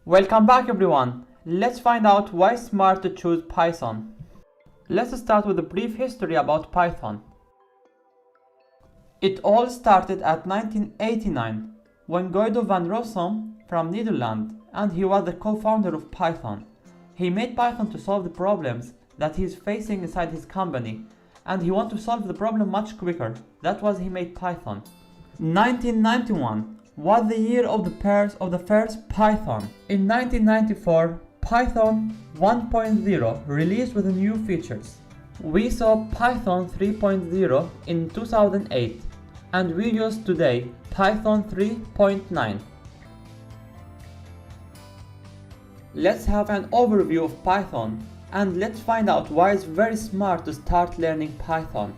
Welcome back everyone. Let's find out why it's smart to choose Python. Let's start with a brief history about Python. It all started at 1989 when Guido van Rossum from Netherlands, and he was the co-founder of Python. He made Python to solve the problems that he's facing inside his company, and he wanted to solve the problem much quicker. That was he made Python. 1991 was the year of the first Python. In 1994, Python 1.0 released with new features. We saw Python 3.0 in 2008, and we use today Python 3.9. Let's have an overview of Python, and let's find out why it's very smart to start learning Python.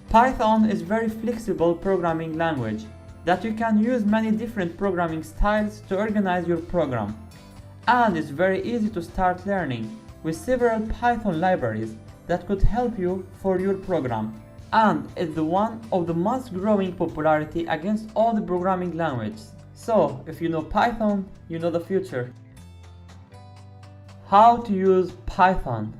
Python is a very flexible programming language that you can use many different programming styles to organize your program. And it's very easy to start learning with several Python libraries that could help you for your program. And it's the one of the most growing popularity against all the programming languages. So if you know Python, you know the future. How to use Python?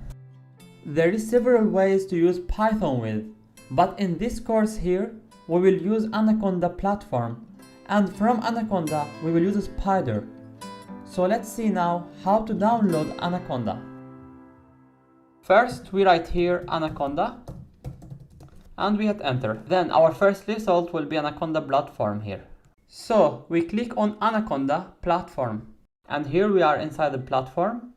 There is several ways to use Python with, but in this course here, we will use Anaconda platform, and from Anaconda we will use a Spyder. So let's see now how to download Anaconda. First we write here Anaconda and we hit enter. Then our first result will be Anaconda platform here. So we click on Anaconda platform, and here we are inside the platform.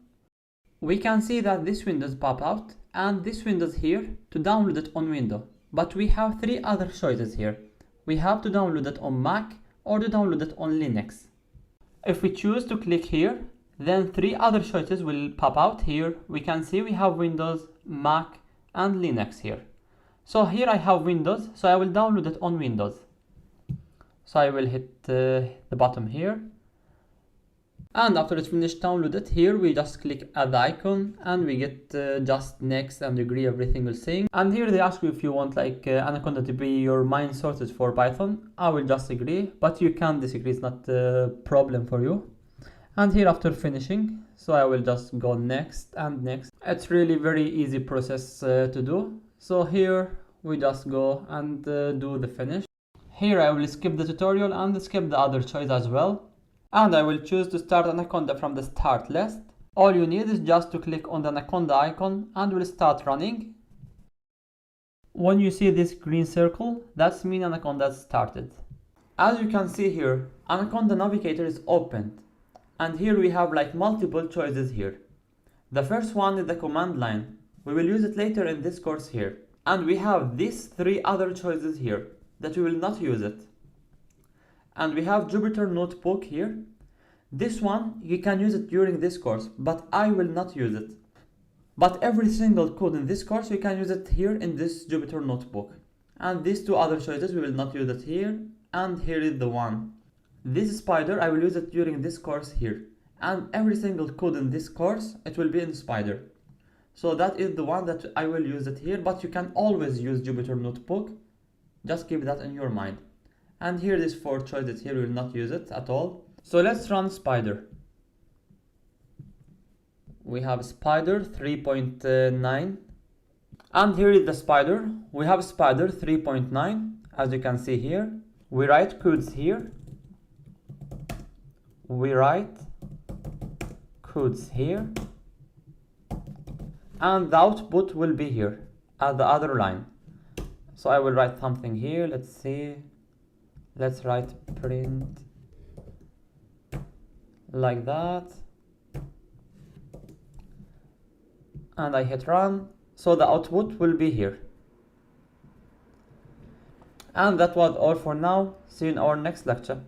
We can see that this windows pop out and this windows here to download it on Windows. But we have three other choices here. We have to download it on Mac or to download it on Linux. If we choose to click here, then three other choices will pop out here. We can see we have Windows, Mac and Linux here. So here I have Windows, so I will download it on Windows. So I will hit the bottom here. And after it's finished downloaded, here we just click add the icon and we get just next and agree every single thing. And here they ask you if you want Anaconda to be your main sources for Python. I will just agree, but you can disagree, it's not a problem for you. And here after finishing, so I will just go next and next. It's really very easy process to do. So here we just go and do the finish. Here I will skip the tutorial and skip the other choice as well. And I will choose to start Anaconda from the start list. All you need is just to click on the Anaconda icon and will start running. When you see this green circle, that's mean Anaconda started. As you can see here, Anaconda Navigator is opened. And here we have multiple choices here. The first one is the command line. We will use it later in this course here. And we have these three other choices here that we will not use it. And we have Jupyter Notebook here. This one, you can use it during this course, but I will not use it. But every single code in this course, you can use it here in this Jupyter Notebook. And these two other choices, we will not use it here. And here is the one. This Spyder, I will use it during this course here. And every single code in this course, it will be in Spyder. So that is the one that I will use it here, but you can always use Jupyter Notebook. Just keep that in your mind. And here these four choices here, we will not use it at all. So let's run Spyder. We have Spyder 3.9. And here is the Spyder. We have Spyder 3.9. As you can see here. We write codes here. We write codes here. And the output will be here at the other line. So I will write something here. Let's see. Let's write print like that. And I hit run. So the output will be here. And that was all for now. See you in our next lecture.